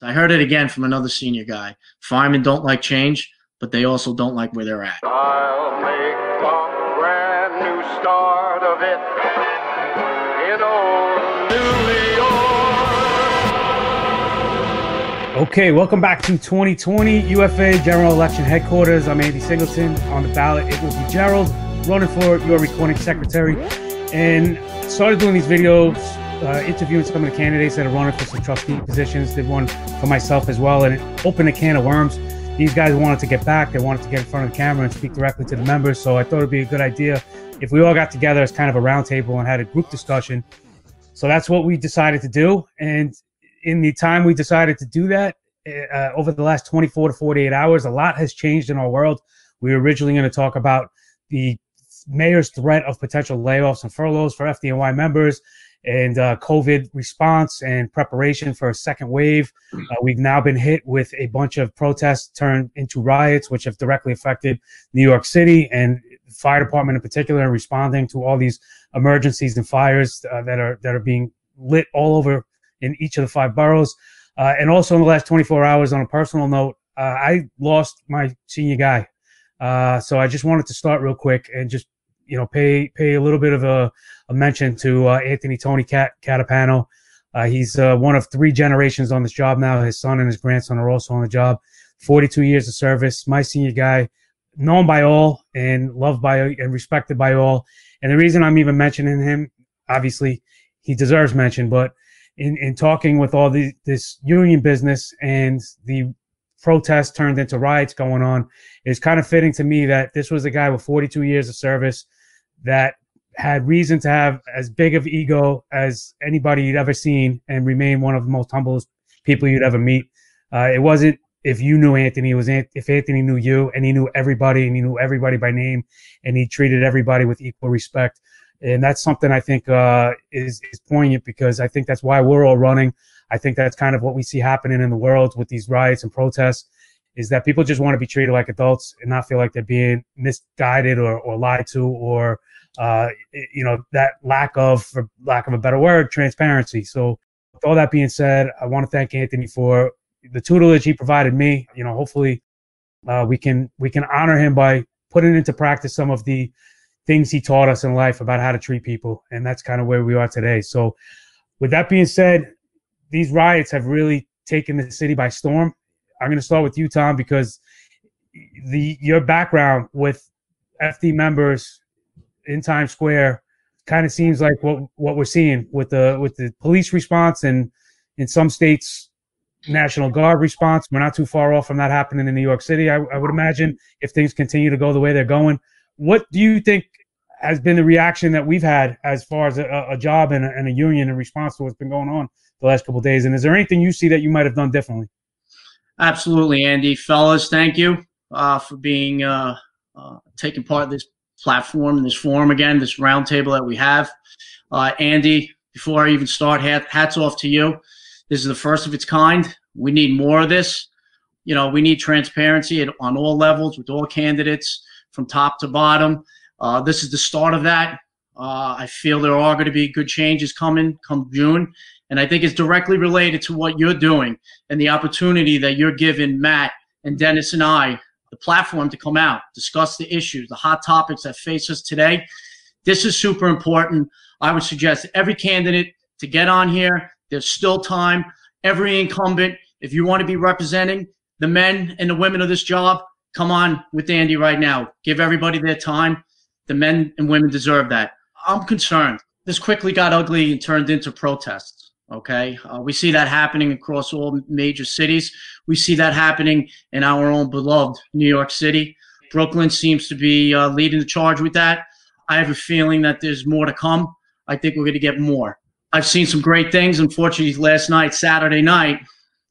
I heard it again from another senior guy. Firemen don't like change, but they also don't like where they're at. I'll make a brand new start of it in old New York. Okay, welcome back to 2020 UFA General Election Headquarters. I'm Andy Singleton. On the ballot, it will be Gerald, running for your recording secretary. And started doing these videos, interviewing some of the candidates that are running for some trustee positions. Did one for myself as well, and it opened a can of worms. These guys wanted to get back. They wanted to get in front of the camera and speak directly to the members. So I thought it'd be a good idea if we all got together as kind of a roundtable and had a group discussion. So that's what we decided to do. And in the time we decided to do that, over the last 24 to 48 hours, a lot has changed in our world. We were originally going to talk about the mayor's threat of potential layoffs and furloughs for FDNY members and COVID response and preparation for a second wave. We've now been hit with a bunch of protests turned into riots, which have directly affected New York City and the fire department in particular, in responding to all these emergencies and fires that are being lit all over in each of the 5 boroughs. And also in the last 24 hours, on a personal note, I lost my senior guy. So I just wanted to start real quick and just, pay a little bit of a mention to Anthony Tony Catapano. He's one of 3 generations on this job now. His son and his grandson are also on the job. 42 years of service. My senior guy, known by all and loved by and respected by all. And the reason I'm even mentioning him, obviously, he deserves mention, but in talking with all this union business and the protests turned into riots going on, it's kind of fitting to me that this was a guy with 42 years of service that had reason to have as big of ego as anybody you'd ever seen and remain one of the most humblest people you'd ever meet. It wasn't if you knew Anthony, it was if Anthony knew you, and he knew everybody, and he knew everybody by name, and he treated everybody with equal respect. And that's something I think is poignant, because I think that's why we're all running. I think that's kind of what we see happening in the world with these riots and protests, is that people just want to be treated like adults and not feel like they're being misguided or lied to, or that lack of, for lack of a better word, transparency. So with all that being said, I want to thank Anthony for the tutelage he provided me. Hopefully we can honor him by putting into practice some of the things he taught us in life about how to treat people. And that's kind of where we are today. So with that being said, these riots have really taken the city by storm. I'm going to start with you, Tom, because your background with FD members in Times Square kind of seems like what we're seeing with the police response, and in some states, National Guard response. We're not too far off from that happening in New York City, I would imagine, if things continue to go the way they're going. What do you think has been the reaction that we've had as far as a job and a union in response to what's been going on the last couple of days? And is there anything you see that you might have done differently? Absolutely, Andy. Fellas, thank you for being taking part of this platform and this forum again, this roundtable that we have. Andy, before I even start, hats off to you. This is the first of its kind. We need more of this. We need transparency on all levels with all candidates from top to bottom. This is the start of that. I feel there are going to be good changes coming come June. And I think it's directly related to what you're doing and the opportunity that you're giving Matt and Dennis and I the platform to come out, discuss the issues, the hot topics that face us today. This is super important. I would suggest every candidate to get on here. There's still time. Every incumbent, if you want to be representing the men and the women of this job, come on with Andy right now. Give everybody their time. The men and women deserve that. I'm concerned. This quickly got ugly and turned into protests. Okay, we see that happening across all major cities. We see that happening in our own beloved New York City. Brooklyn seems to be leading the charge with that. I have a feeling that there's more to come. I think we're going to get more. I've seen some great things. Unfortunately, last night, Saturday night,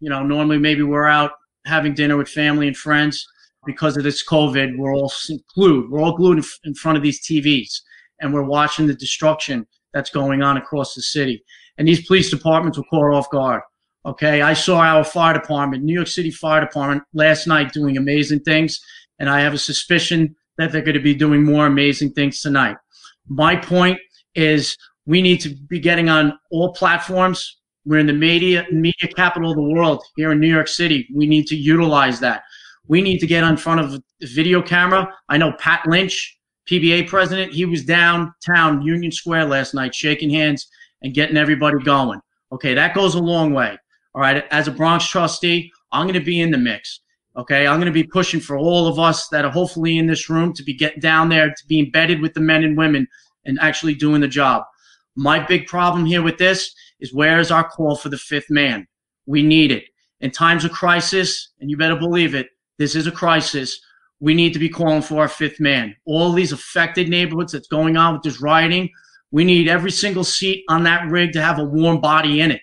normally maybe we're out having dinner with family and friends. Because of this COVID, we're all glued. We're all glued in front of these TVs, and we're watching the destruction that's going on across the city. And these police departments were caught off guard. Okay, I saw our fire department, New York City Fire Department, last night doing amazing things, and I have a suspicion that they're going to be doing more amazing things tonight. My point is we need to be getting on all platforms, We're in the media capital of the world here in New York City. We need to utilize that. We need to get in front of the video camera. I know Pat Lynch, PBA president, he was downtown Union Square last night shaking hands and getting everybody going. Okay, that goes a long way. All right, as a Bronx trustee, I'm going to be in the mix. Okay, I'm going to be pushing for all of us that are hopefully in this room to be getting down there, to be embedded with the men and women and actually doing the job. My big problem here with this is, where is our call for the fifth man? We need it. In times of crisis, and you better believe it, this is a crisis, we need to be calling for our fifth man. All these affected neighborhoods that's going on with this rioting, we need every single seat on that rig to have a warm body in it.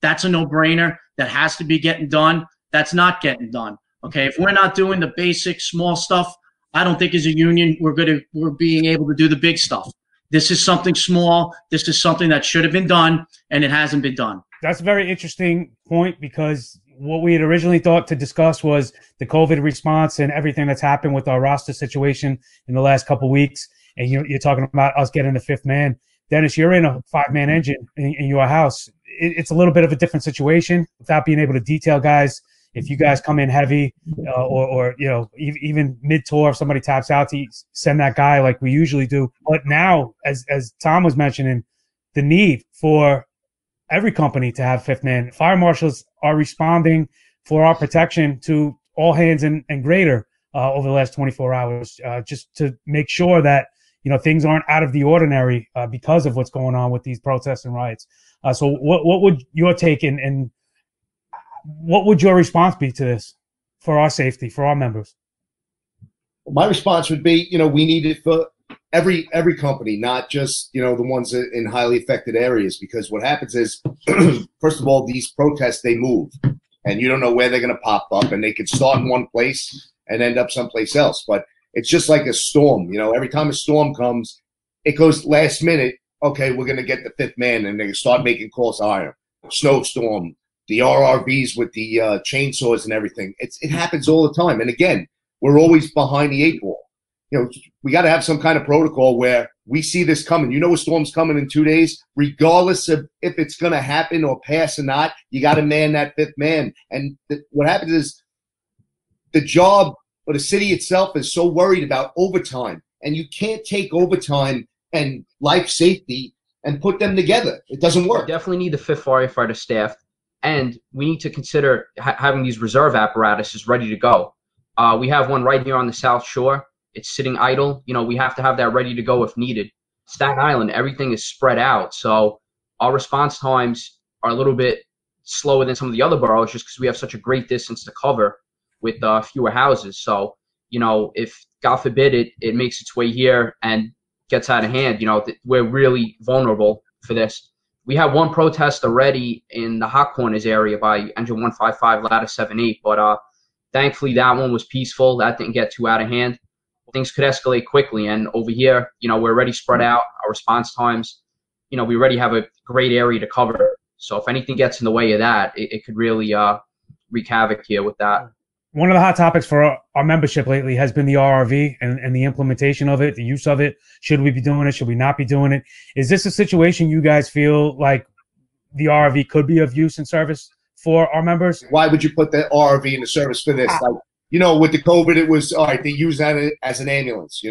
That's a no-brainer. That has to be getting done. That's not getting done. Okay, if we're not doing the basic small stuff, I don't think as a union we're being able to do the big stuff. This is something small. This is something that should have been done, and it hasn't been done. That's a very interesting point, because what we had originally thought to discuss was the COVID response and everything that's happened with our roster situation in the last couple of weeks. And you're talking about us getting the fifth man. Dennis, you're in a five-man engine in your house. It's a little bit of a different situation without being able to detail guys. If you guys come in heavy or even mid-tour, if somebody taps out, to send that guy like we usually do. But now, as Tom was mentioning, the need for every company to have fifth man. Fire marshals are responding for our protection to all hands and greater over the last 24 hours, just to make sure that things aren't out of the ordinary because of what's going on with these protests and riots. So what would your take and what would your response be to this for our safety, for our members? My response would be, we need it for every company, not just, the ones in highly affected areas, because what happens is, first of all, these protests, they move, and you don't know where they're going to pop up, and they could start in one place and end up someplace else. But it's just like a storm. Every time a storm comes, it goes last minute. Okay, we're going to get the fifth man, and they start making calls to hire. Snowstorm, the RRVs with the chainsaws and everything. It happens all the time. And again, we're always behind the eight ball. We got to have some kind of protocol where we see this coming. A storm's coming in 2 days, regardless of if it's going to happen or pass or not. You got to man that fifth man. And what happens is the job or the city itself is so worried about overtime, and you can't take overtime and life safety and put them together. It doesn't work. We definitely need the fifth firefighter staff, and we need to consider having these reserve apparatuses ready to go. We have one right here on the South Shore. It's sitting idle. We have to have that ready to go if needed. Staten Island, everything is spread out, so our response times are a little bit slower than some of the other boroughs, just because we have such a great distance to cover with fewer houses. So, if God forbid it makes its way here and gets out of hand, we're really vulnerable for this. We have one protest already in the Hot Corners area by engine 155, ladder 78, but thankfully that one was peaceful. That didn't get too out of hand. Things could escalate quickly, and over here, we're already spread out. Our response times, we already have a great area to cover. So if anything gets in the way of that, it could really wreak havoc here with that. One of the hot topics for our membership lately has been the RRV and the implementation of it, the use of it. Should we be doing it? Should we not be doing it? Is this a situation you guys feel like the RRV could be of use and service for our members? Why would you put the RRV into service for this? With the COVID, it was, all right, they use that as an ambulance.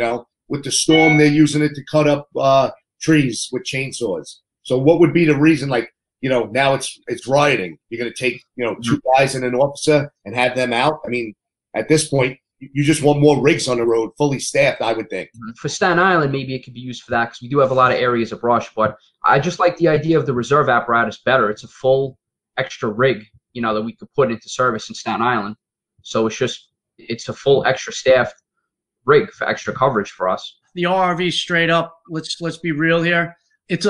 With the storm, they're using it to cut up trees with chainsaws. So what would be the reason, now it's rioting. You're going to take, 2 guys and an officer and have them out? I mean, at this point, you just want more rigs on the road, fully staffed, I would think. For Staten Island, maybe it could be used for that, because we do have a lot of areas of brush. But I just like the idea of the reserve apparatus better. It's a full extra rig, that we could put into service in Staten Island. So it's a full extra staffed rig for extra coverage for us. The RRV, straight up, let's be real here. It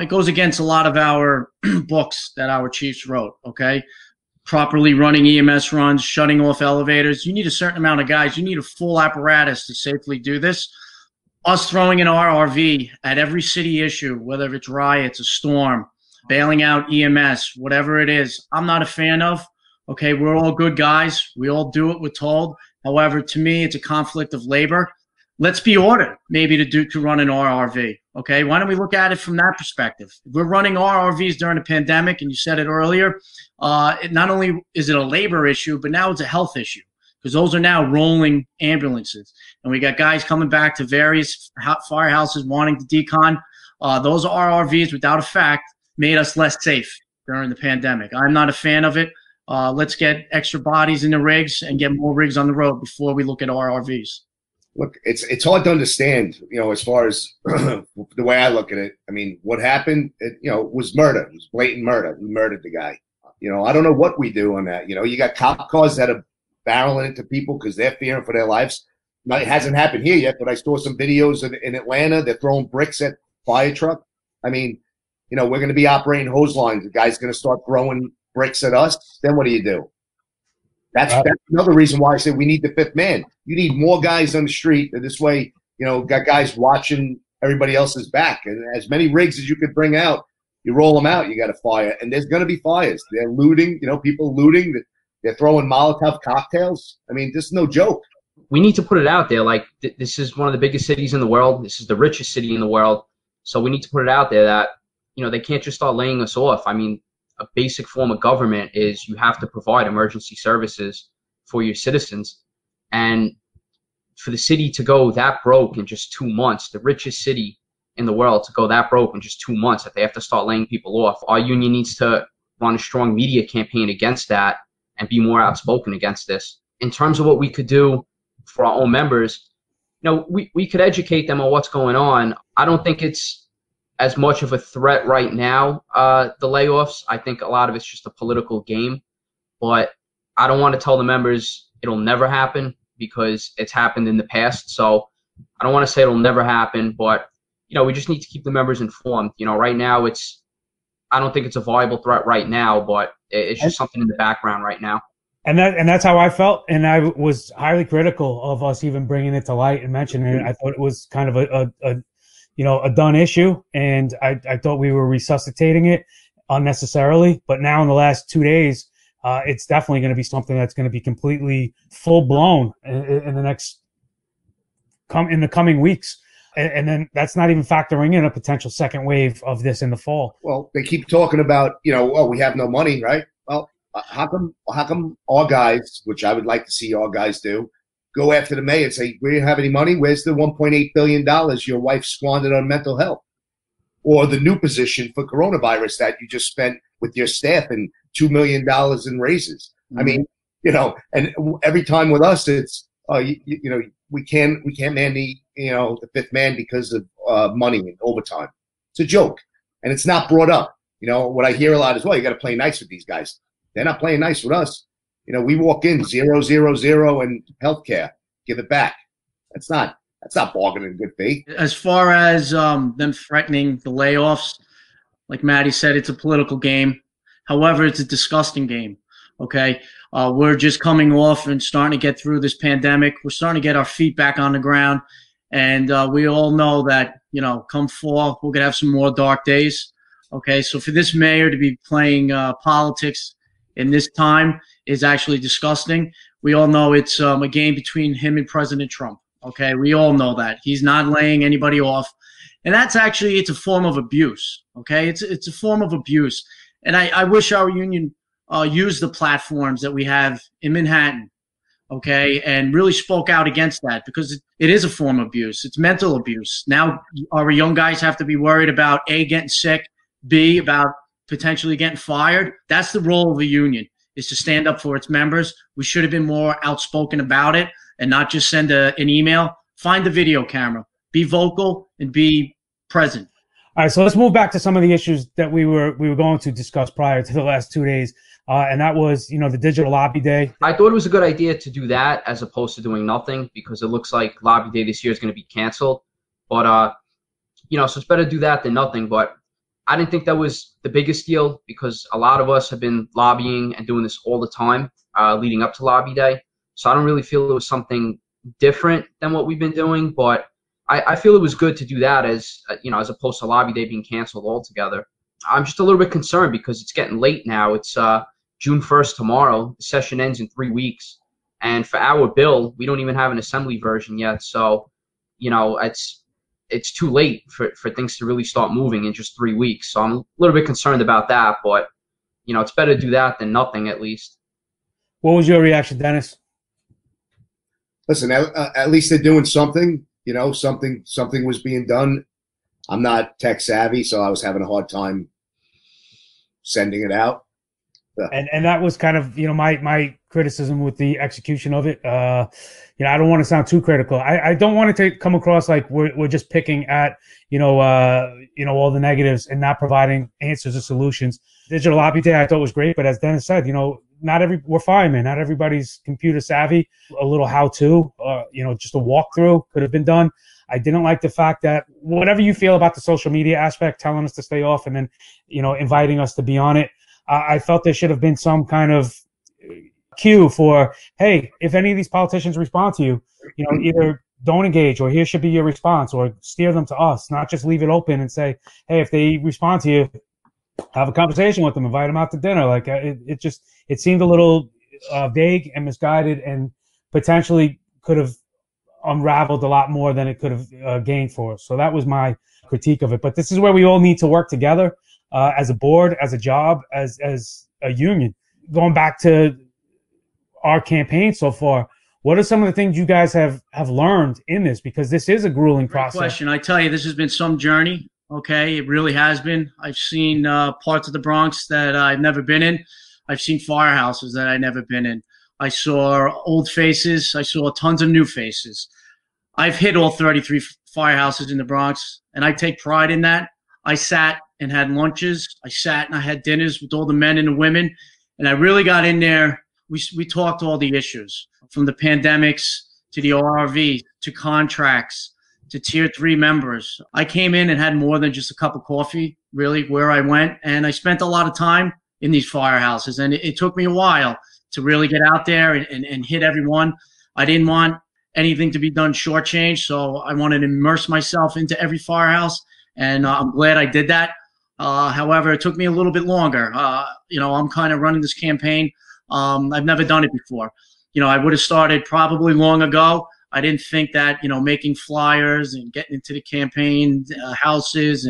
goes against a lot of our books that our chiefs wrote. Okay, properly running EMS runs, shutting off elevators. You need a certain amount of guys. You need a full apparatus to safely do this. Us throwing an RRV at every city issue, whether it's riots, a storm, bailing out EMS, whatever it is, I'm not a fan of. Okay, we're all good guys. We all do what we're told. However, to me, it's a conflict of labor. let's be ordered maybe to run an RRV. Okay, why don't we look at it from that perspective? If we're running RRVs during the pandemic, and you said it earlier, not only is it a labor issue, but now it's a health issue, because those are now rolling ambulances, and we got guys coming back to various firehouses wanting to decon. Those RRVs, without a fact, made us less safe during the pandemic. I'm not a fan of it. Let's get extra bodies in the rigs and get more rigs on the road before we look at RRVs. Look, it's hard to understand, as far as the way I look at it. I mean, what happened, was murder. It was blatant murder. We murdered the guy. I don't know what we do on that. You got cop cars that are barreling into people because they're fearing for their lives. Now, it hasn't happened here yet, but I saw some videos in Atlanta. They're throwing bricks at fire truck. I mean, we're going to be operating hose lines. The guy's going to start throwing bricks at us. Then what do you do? That's another reason why I say we need the fifth man. You need more guys on the street. And this way, got guys watching everybody else's back. And as many rigs as you could bring out, you roll them out, you got a fire. And there's going to be fires. They're looting, people looting. They're throwing Molotov cocktails. I mean, this is no joke. We need to put it out there. Like, this is one of the biggest cities in the world. This is the richest city in the world. So we need to put it out there that, they can't just start laying us off. I mean, a basic form of government is you have to provide emergency services for your citizens. And for the city to go that broke in just 2 months, the richest city in the world to go that broke in just 2 months, that they have to start laying people off, our union needs to run a strong media campaign against that and be more outspoken against this. In terms of what we could do for our own members, we could educate them on what's going on. I don't think it's as much of a threat right now, the layoffs. I think a lot of it's just a political game. But I don't want to tell the members it'll never happen, because it's happened in the past. So I don't want to say it'll never happen, but, we just need to keep the members informed. Right now I don't think it's a viable threat right now, but it's just something in the background right now. And that's how I felt. And I was highly critical of us even bringing it to light and mentioning it. I thought it was kind of a done issue, and I thought we were resuscitating it unnecessarily. But now in the last 2 days, it's definitely going to be something that's going to be completely full blown in the coming weeks. And then that's not even factoring in a potential second wave of this in the fall. Well, they keep talking about, we have no money, right? Well, how come our guys, which I would like to see our guys do, go after the mayor and say, we didn't have any money. Where's the $1.8 billion your wife squandered on mental health? Or the new position for coronavirus that you just spent with your staff and $2 million in raises. Mm-hmm. I mean, and every time with us, it's, we can't man the fifth man because of money and overtime. It's a joke. And it's not brought up. What I hear a lot is, well, you got to play nice with these guys. They're not playing nice with us. We walk in 0, 0, 0 and healthcare, give it back. That's not bargaining in good faith. As far as them threatening the layoffs, like Maddie said, it's a political game. However, it's a disgusting game. Okay, we're just coming off and starting to get through this pandemic. We're starting to get our feet back on the ground, and we all know that come fall, we're gonna have some more dark days. Okay, so for this mayor to be playing politics in this time is actually disgusting. We all know it's a game between him and President Trump. Okay, we all know that. He's not laying anybody off. And that's actually, it's a form of abuse. Okay, it's a form of abuse. And I wish our union used the platforms that we have in Manhattan, okay, and really spoke out against that, because it is a form of abuse. It's mental abuse. Now our young guys have to be worried about A, getting sick, B, about potentially getting fired. That's the role of a union, is to stand up for its members. We should have been more outspoken about it and not just send an email. Find the video camera. Be vocal and be present. All right, so let's move back to some of the issues that we were going to discuss prior to the last 2 days, and that was, the digital lobby day. I thought it was a good idea to do that as opposed to doing nothing, because it looks like lobby day this year is going to be canceled. But so it's better to do that than nothing. But I didn't think that was the biggest deal, because a lot of us have been lobbying and doing this all the time leading up to lobby day. So I don't really feel it was something different than what we've been doing, but I feel it was good to do that as opposed to lobby day being canceled altogether. I'm just a little bit concerned because it's getting late now. It's June 1st tomorrow. The session ends in 3 weeks. And for our bill, we don't even have an assembly version yet. So you know, it's too late for things to really start moving in just 3 weeks. So I'm a little bit concerned about that, but you know, it's better to do that than nothing, at least. What was your reaction, Dennis? Listen, at least they're doing something. You know, something was being done. I'm not tech savvy, so I was having a hard time sending it out. And that was kind of, you know, my criticism with the execution of it. You know, I don't want to sound too critical. I don't want it to come across like we're just picking at, you know, all the negatives and not providing answers or solutions. Digital Lobby Day I thought was great, but as Dennis said, you know, we're firemen. Not everybody's computer savvy. A little how-to, you know, just a walkthrough could have been done. I didn't like the fact that whatever you feel about the social media aspect, telling us to stay off and then, you know, inviting us to be on it. I felt there should have been some kind of cue for, hey, if any of these politicians respond to you, you know, either don't engage or here should be your response, or steer them to us, not just leave it open and say, hey, if they respond to you, have a conversation with them, invite them out to dinner. Like it seemed a little vague and misguided, and potentially could have unraveled a lot more than it could have gained for us. So that was my critique of it. But this is where we all need to work together as a board, as a job, as a union. Going back to our campaign so far, what are some of the things you guys have learned in this? Because this is a grueling process. Great question. I tell you, this has been some journey. Okay, it really has been. I've seen parts of the Bronx that I've never been in. I've seen firehouses that I've never been in. I saw old faces. I saw tons of new faces. I've hit all 33 firehouses in the Bronx, and I take pride in that. I sat and had lunches. I sat and I had dinners with all the men and the women, and I really got in there. We talked all the issues, from the pandemics to the RRV to contracts to tier 3 members. I came in and had more than just a cup of coffee, really, where I went. And I spent a lot of time in these firehouses. And it took me a while to really get out there and hit everyone. I didn't want anything to be done shortchanged. So I wanted to immerse myself into every firehouse. And I'm glad I did that. However, it took me a little bit longer. You know, I'm kind of running this campaign. I've never done it before. You know, I would have started probably long ago. I didn't think that, you know, making flyers and getting into the campaign houses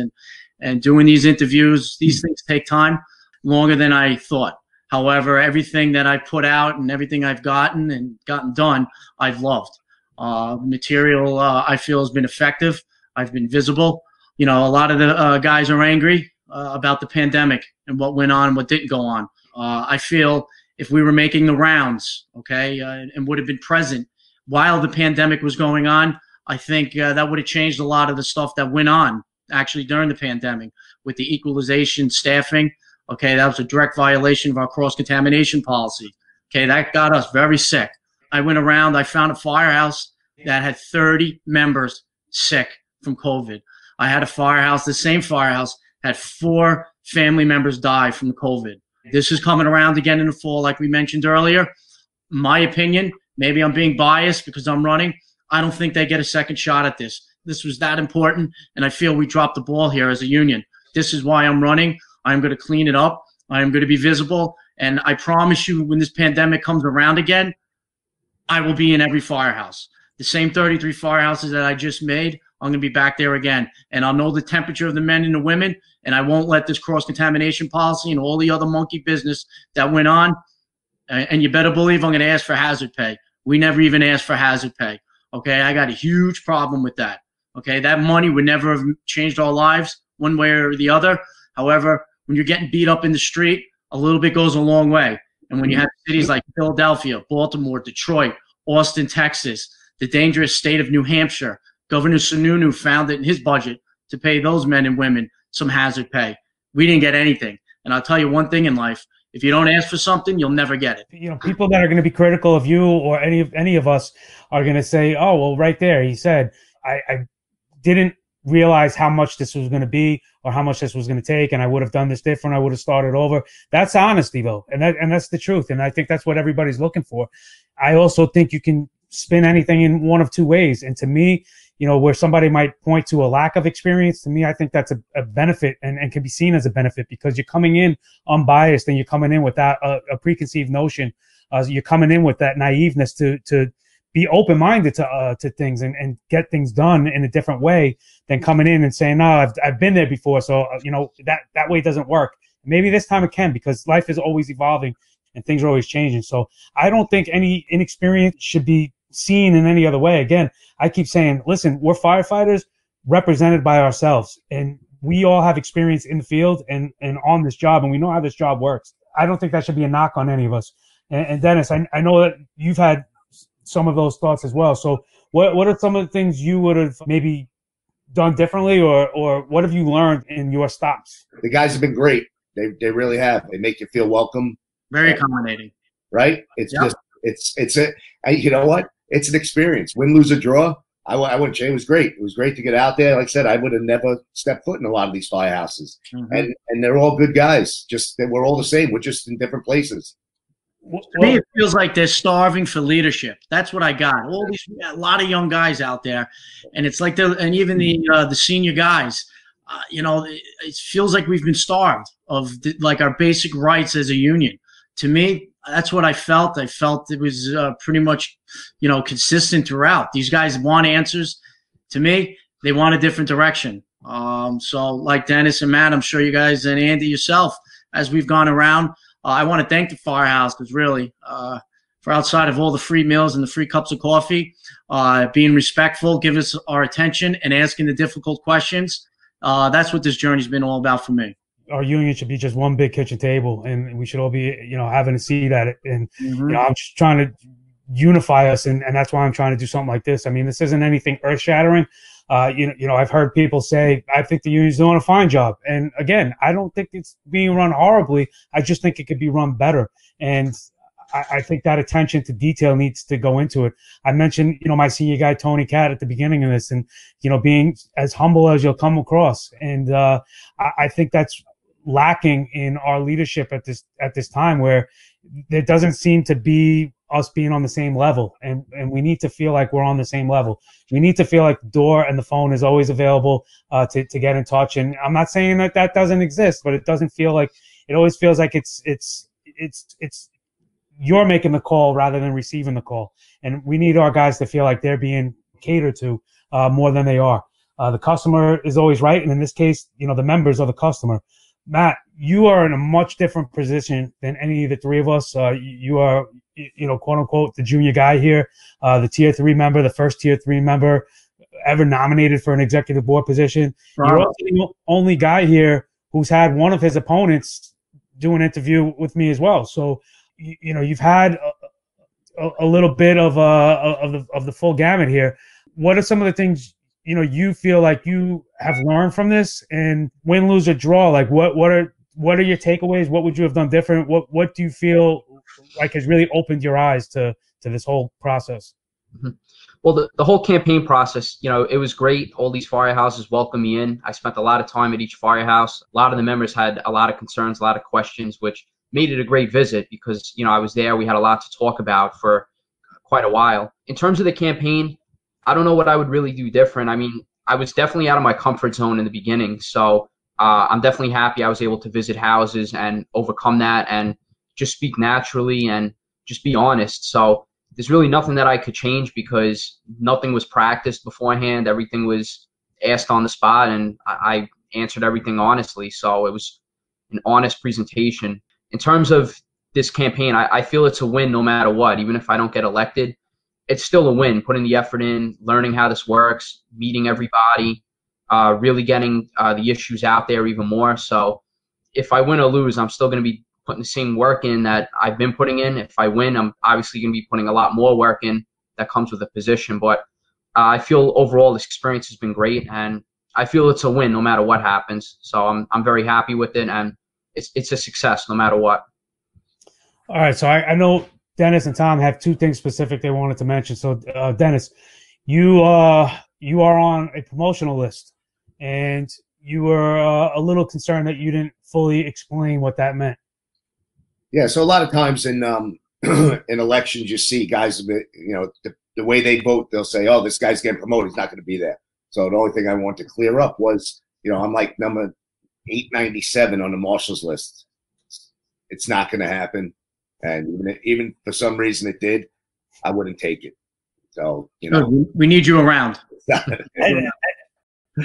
and doing these interviews, these things take time, longer than I thought. However, everything that I put out and everything I've gotten done, I've loved. Material I feel has been effective. I've been visible. You know, a lot of the guys are angry about the pandemic and what went on and what didn't go on. I feel if we were making the rounds, okay, and would have been present while the pandemic was going on, I think that would have changed a lot of the stuff that went on actually during the pandemic with the equalization staffing. Okay, that was a direct violation of our cross-contamination policy. Okay, that got us very sick. I went around, I found a firehouse that had 30 members sick from COVID. I had a firehouse, the same firehouse, had 4 family members die from COVID. This is coming around again in the fall, like we mentioned earlier. My opinion, maybe I'm being biased because I'm running. I don't think they get a second shot at this. This was that important, and I feel we dropped the ball here as a union. This is why I'm running. I'm going to clean it up. I'm going to be visible, and I promise you when this pandemic comes around again, I will be in every firehouse. The same 33 firehouses that I just made, I'm going to be back there again, and I'll know the temperature of the men and the women, and I won't let this cross-contamination policy and all the other monkey business that went on. And you better believe I'm going to ask for hazard pay. We never even asked for hazard pay. Okay, I got a huge problem with that. Okay, that money would never have changed our lives one way or the other. However, when you're getting beat up in the street, a little bit goes a long way. And when you have cities like Philadelphia, Baltimore, Detroit, Austin, Texas, the dangerous state of New Hampshire, Governor Sununu found it in his budget to pay those men and women some hazard pay. We didn't get anything. And I'll tell you one thing in life, if you don't ask for something, you'll never get it. You know, people that are going to be critical of you or any of us are going to say, oh, well, right there, he said, I didn't realize how much this was going to be or how much this was going to take, and I would have done this different. I would have started over. That's honesty, though, and that's the truth, and I think that's what everybody's looking for. I also think you can spin anything in one of two ways, and to me, you know, where somebody might point to a lack of experience, to me, I think that's a benefit and can be seen as a benefit because you're coming in unbiased and you're coming in with that a preconceived notion. You're coming in with that naiveness to be open-minded to things and get things done in a different way than coming in and saying, no, I've been there before. So, that way doesn't work. Maybe this time it can, because life is always evolving and things are always changing. So I don't think any inexperience should be seen in any other way. Again, I keep saying, listen, we're firefighters represented by ourselves, and we all have experience in the field and on this job, and we know how this job works. I don't think that should be a knock on any of us. And Dennis, I know that you've had some of those thoughts as well. So what are some of the things you would have maybe done differently, or what have you learned in your stops? The guys have been great. They really have. They make you feel welcome. Very accommodating. Right? It's you know what? It's an experience. Win, lose, or draw. I wouldn't say it was great. It was great to get out there. Like I said, I would have never stepped foot in a lot of these firehouses. Mm-hmm. And they're all good guys. Just that we're all the same. We're just in different places. To me, it feels like they're starving for leadership. That's what I got. A lot of young guys out there, and it's like and even the senior guys. It feels like we've been starved of like our basic rights as a union. To me, that's what I felt. I felt it was pretty much, consistent throughout. These guys want answers. To me, they want a different direction. So like Dennis and Matt, I'm sure you guys, and Andy yourself, as we've gone around, I want to thank the firehouse, because really, for outside of all the free meals and the free cups of coffee, being respectful, give us our attention, and asking the difficult questions. That's what this journey's been all about for me. Our union should be just one big kitchen table, and we should all be, having a seat at it. And, I'm just trying to unify us, and that's why I'm trying to do something like this. I mean, this isn't anything earth shattering. I've heard people say, I think the union's doing a fine job. And again, I don't think it's being run horribly. I just think it could be run better. And I think that attention to detail needs to go into it. I mentioned, my senior guy, Tony Cat, at the beginning of this, and, being as humble as you'll come across. And I think that's lacking in our leadership at this time, where there doesn't seem to be us being on the same level, and we need to feel like we're on the same level. We need to feel like the door and the phone is always available to get in touch. And I'm not saying that doesn't exist, but it doesn't feel like, it always feels like it's you're making the call rather than receiving the call. And we need our guys to feel like they're being catered to more than they are. The customer is always right, and in this case, the members are the customer. Matt, you are in a much different position than any of the three of us. You are, quote unquote, the junior guy here, the tier 3 member, the first tier 3 member ever nominated for an executive board position. Wow. You're also the only guy here who's had one of his opponents do an interview with me as well. So, you've had a little bit of the full gamut here. What are some of the things you feel like you have learned from this? And win, lose, or draw, like what are your takeaways? What would you have done different? What do you feel like has really opened your eyes to this whole process? Mm-hmm. Well, the whole campaign process, it was great. All these firehouses welcomed me in. I spent a lot of time at each firehouse. A lot of the members had a lot of concerns, a lot of questions, which made it a great visit because, I was there. We had a lot to talk about for quite a while. In terms of the campaign, I don't know what I would really do different. I mean, I was definitely out of my comfort zone in the beginning. So I'm definitely happy I was able to visit houses and overcome that and just speak naturally and just be honest. So there's really nothing that I could change because nothing was practiced beforehand. Everything was asked on the spot, and I answered everything honestly. So it was an honest presentation. In terms of this campaign, I feel it's a win no matter what. Even if I don't get elected, it's still a win, putting the effort in, learning how this works, meeting everybody, really getting the issues out there even more. So if I win or lose, I'm still going to be putting the same work in that I've been putting in. If I win, I'm obviously going to be putting a lot more work in that comes with the position. But I feel overall this experience has been great, and I feel it's a win no matter what happens. So I'm very happy with it, and it's a success no matter what. All right, so I know Dennis and Tom have two things specific they wanted to mention. So Dennis, you are on a promotional list, and you were a little concerned that you didn't fully explain what that meant. Yeah, so a lot of times in in elections, you see guys, the way they vote, they'll say, "Oh, this guy's getting promoted; he's not going to be there." So the only thing I want to clear up was, I'm like number 897 on the marshal's list. It's not going to happen, and even if for some reason it did, I wouldn't take it. So, you Good. know, We need you around.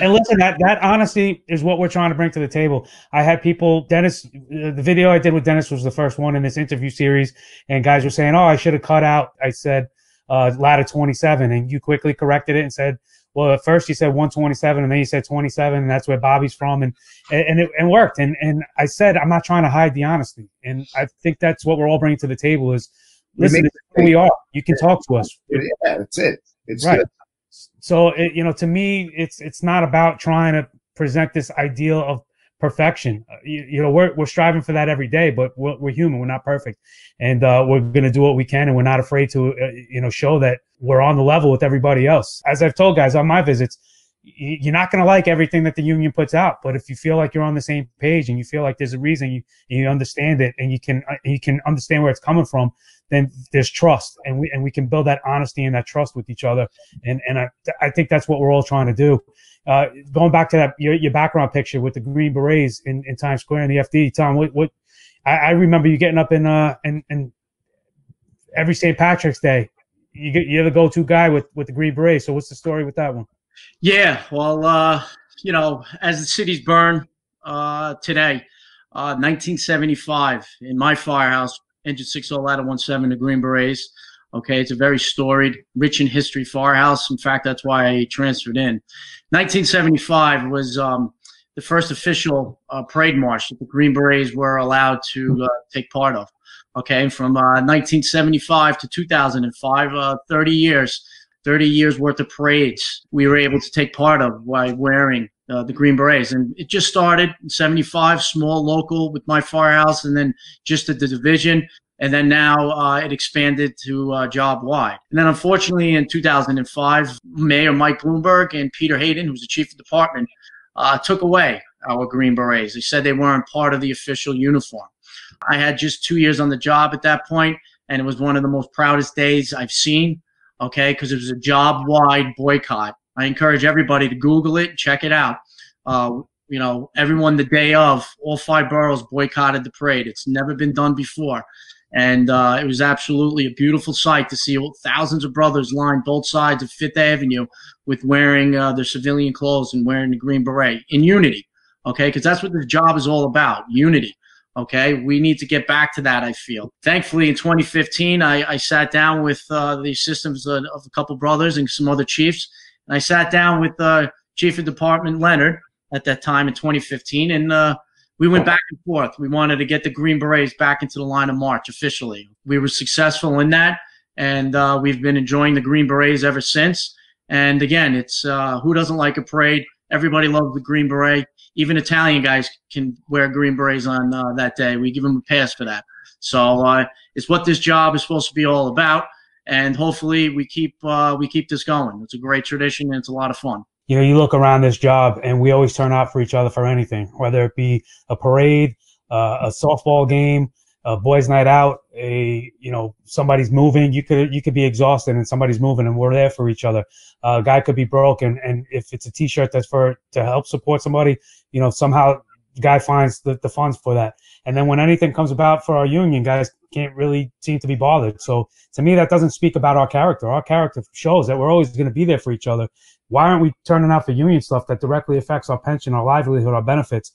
And listen, that honesty is what we're trying to bring to the table. I had people, Dennis, the video I did with Dennis was the first one in this interview series, and guys were saying, "Oh, I should have cut out." I said ladder 27, and you quickly corrected it and said, "Well, at first you said 127, and then you said 27, and that's where Bobby's from," and it worked. And I said, I'm not trying to hide the honesty, and I think that's what we're all bringing to the table is, listen, this is who we are. You can talk to us. Yeah, that's it. It's right. good. So, to me, it's not about trying to present this ideal of perfection. We're striving for that every day, but we're human. We're not perfect. And we're going to do what we can, and we're not afraid to, show that we're on the level with everybody else. As I've told guys on my visits, you're not going to like everything that the union puts out, but if you feel like you're on the same page and you feel like there's a reason, you understand it, and you can understand where it's coming from, then there's trust, and we can build that honesty and that trust with each other. And I think that's what we're all trying to do. Going back to that your background picture with the Green Berets in Times Square and the FD, Tom, what I remember you getting up in every St. Patrick's Day. You're the go-to guy with the Green Berets. So what's the story with that one? Yeah, well, as the cities burn today, 1975 in my firehouse, Engine 60 Ladder 17, the Green Berets. Okay, it's a very storied, rich in history firehouse. In fact, that's why I transferred in. 1975 was the first official parade march that the Green Berets were allowed to take part of. Okay, from 1975 to 2005, 30 years worth of parades we were able to take part of by wearing the Green Berets. And it just started in 75, small, local with my firehouse, and then just at the division. And then now it expanded to job-wide. And then unfortunately in 2005, Mayor Mike Bloomberg and Peter Hayden, who's the chief of department, took away our Green Berets. They said they weren't part of the official uniform. I had just 2 years on the job at that point, and it was one of the most proudest days I've seen, okay, because it was a job-wide boycott. I encourage everybody to Google it, check it out. Everyone the day of, all 5 boroughs boycotted the parade. It's never been done before. And it was absolutely a beautiful sight to see thousands of brothers lined both sides of Fifth Avenue with wearing their civilian clothes and wearing the Green Beret in unity, okay, because that's what this job is all about, unity. Okay, we need to get back to that, I feel. Thankfully, in 2015, I sat down with the assistants of a couple brothers and some other chiefs, and I sat down with Chief of Department Leonard at that time in 2015, and we went back and forth. We wanted to get the Green Berets back into the line of march officially. We were successful in that, and we've been enjoying the Green Berets ever since. And again, it's who doesn't like a parade? Everybody loves the Green Beret. Even Italian guys can wear Green Berets on that day. We give them a pass for that. So it's what this job is supposed to be all about, and hopefully we keep this going. It's a great tradition, and it's a lot of fun. You look around this job, and we always turn out for each other for anything, whether it be a parade, a softball game, a boys' night out, somebody's moving. You could be exhausted, and somebody's moving, and we're there for each other. A guy could be broken, and if it's a T-shirt that's to help support somebody, somehow the guy finds the funds for that. And then when anything comes about for our union, guys can't really seem to be bothered. So to me, that doesn't speak about our character. Our character shows that we're always going to be there for each other. Why aren't we turning out for union stuff that directly affects our pension, our livelihood, our benefits?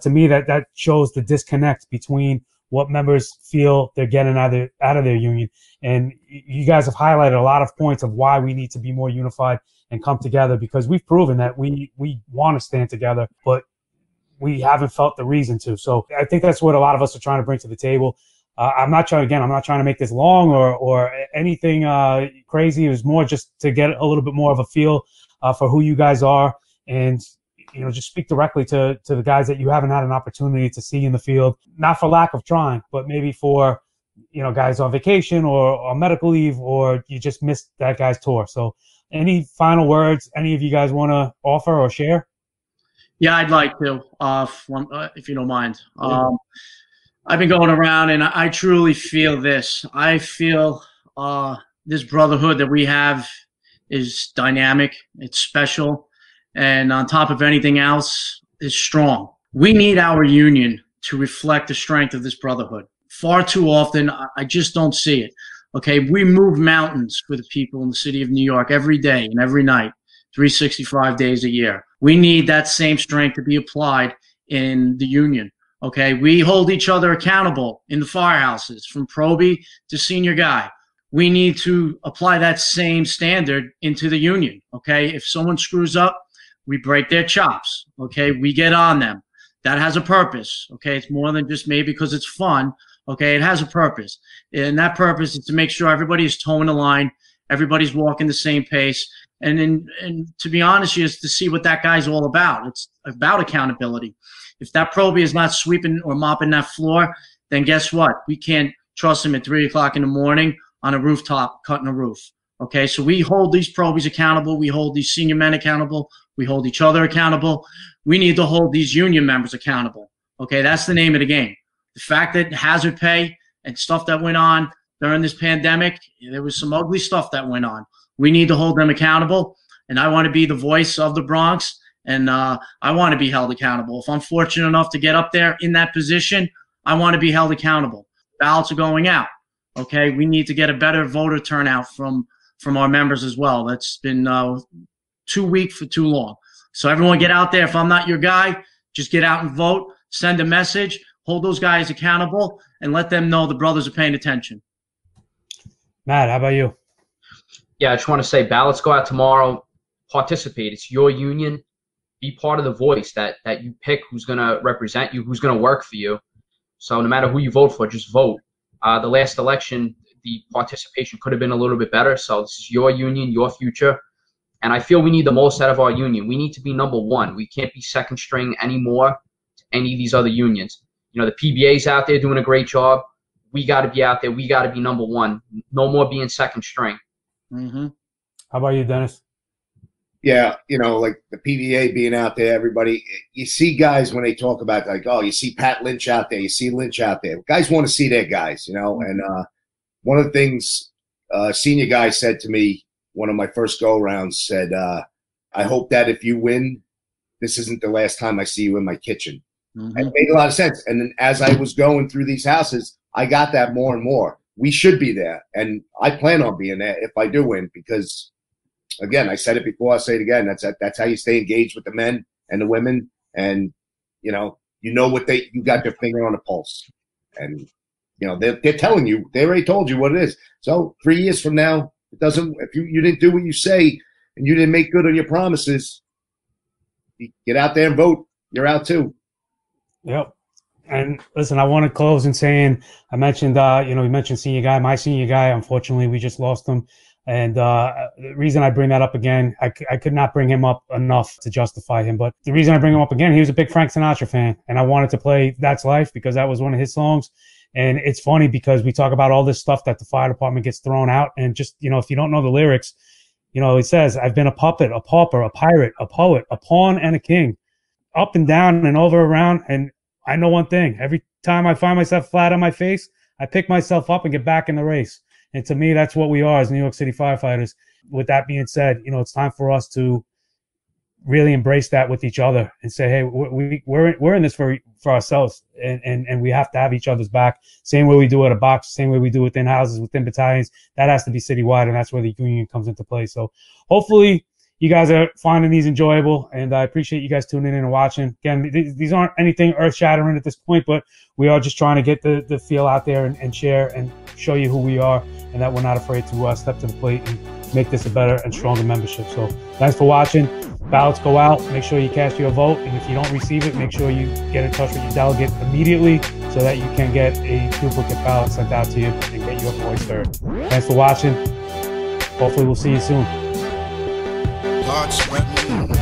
To me, that shows the disconnect between what members feel they're getting out of their union. And you guys have highlighted a lot of points of why we need to be more unified and come together, because we've proven that we want to stand together, but we haven't felt the reason to. So I think that's what a lot of us are trying to bring to the table. I'm not trying to make this long or anything crazy. It was more just to get a little bit more of a feel for who you guys are, and just speak directly to the guys that you haven't had an opportunity to see in the field, not for lack of trying, but maybe for guys on vacation or medical leave, or you just missed that guy's tour. So any final words any of you guys want to offer or share? Yeah, I'd like to, if you don't mind. I've been going around, and I truly feel this. I feel this brotherhood that we have is dynamic, it's special, and on top of anything else, is strong. We need our union to reflect the strength of this brotherhood. Far too often, I just don't see it. Okay, we move mountains for the people in the city of New York every day and every night, 365 days a year. We need that same strength to be applied in the union. Okay, we hold each other accountable in the firehouses, from probie to senior guy. We need to apply that same standard into the union. Okay, if someone screws up, we break their chops. Okay, we get on them. That has a purpose. Okay, it's more than just maybe because it's fun. Okay, it has a purpose, and that purpose is to make sure everybody is toeing the line, everybody's walking the same pace, and to be honest, is to see what that guy's all about. It's about accountability. If that probie is not sweeping or mopping that floor, then guess what? We can't trust him at 3 o'clock in the morning on a rooftop cutting a roof. Okay, so we hold these probies accountable. We hold these senior men accountable. We hold each other accountable. We need to hold these union members accountable. Okay, that's the name of the game. The fact that hazard pay and stuff that went on during this pandemic, there was some ugly stuff that went on. We need to hold them accountable, and I want to be the voice of the Bronx, and I want to be held accountable. If I'm fortunate enough to get up there in that position, I want to be held accountable. Ballots are going out. Okay, we need to get a better voter turnout from our members as well. That's been too weak for too long. So everyone get out there. If I'm not your guy, just get out and vote. Send a message. Hold those guys accountable and let them know the brothers are paying attention. Matt, how about you? Yeah, I just want to say ballots go out tomorrow. Participate. It's your union. Be part of the voice that you pick who's going to represent you, who's going to work for you. So no matter who you vote for, just vote. The last election, the participation could have been a little bit better. So this is your union, your future. And I feel we need the most out of our union. We need to be number one. We can't be second string anymore to any of these other unions. You know, the PBA's out there doing a great job. We got to be out there. We got to be number one. No more being second string. Mm-hmm. How about you, Dennis? Yeah, you know, like the PBA being out there, everybody, you see guys when they talk about, like, oh, you see Pat Lynch out there, you see Lynch out there. Guys want to see their guys, you know. And one of the things senior guy said to me, one of my first go-arounds, said, I hope that if you win, this isn't the last time I see you in my kitchen. Mm-hmm. It made a lot of sense. And then as I was going through these houses, I got that more and more. We should be there. And I plan on being there if I do win, because again, I said it before, I'll say it again. That's how you stay engaged with the men and the women, and you know what you got their finger on the pulse, and you know they're telling you, they already told you what it is. So 3 years from now, it doesn't. If you didn't do what you say and you didn't make good on your promises, you get out there and vote. You're out too. Yep. And listen, I want to close in saying, I mentioned, we mentioned senior guy, my senior guy. Unfortunately, we just lost him. And the reason I bring that up again, I could not bring him up enough to justify him. But the reason I bring him up again, he was a big Frank Sinatra fan. And I wanted to play That's Life because that was one of his songs. And it's funny because we talk about all this stuff that the fire department gets thrown out. And just, if you don't know the lyrics, it says, I've been a puppet, a pauper, a pirate, a poet, a pawn, and a king. Up and down and over around. And I know one thing. Every time I find myself flat on my face, I pick myself up and get back in the race. And to me, that's what we are as New York City firefighters. With that being said, it's time for us to really embrace that with each other and say, hey, we're in this for ourselves, and we have to have each other's back. Same way we do at a box, same way we do within houses, within battalions. That has to be citywide, and that's where the union comes into play. So hopefully you guys are finding these enjoyable, and I appreciate you guys tuning in and watching. Again, these aren't anything earth-shattering at this point, but we are just trying to get the feel out there and share and show you who we are, and that we're not afraid to step to the plate and make this a better and stronger membership. So thanks for watching. Ballots go out. Make sure you cast your vote, and if you don't receive it, make sure you get in touch with your delegate immediately so that you can get a duplicate ballot sent out to you and get your voice heard. Thanks for watching. Hopefully we'll see you soon. Blood sweating.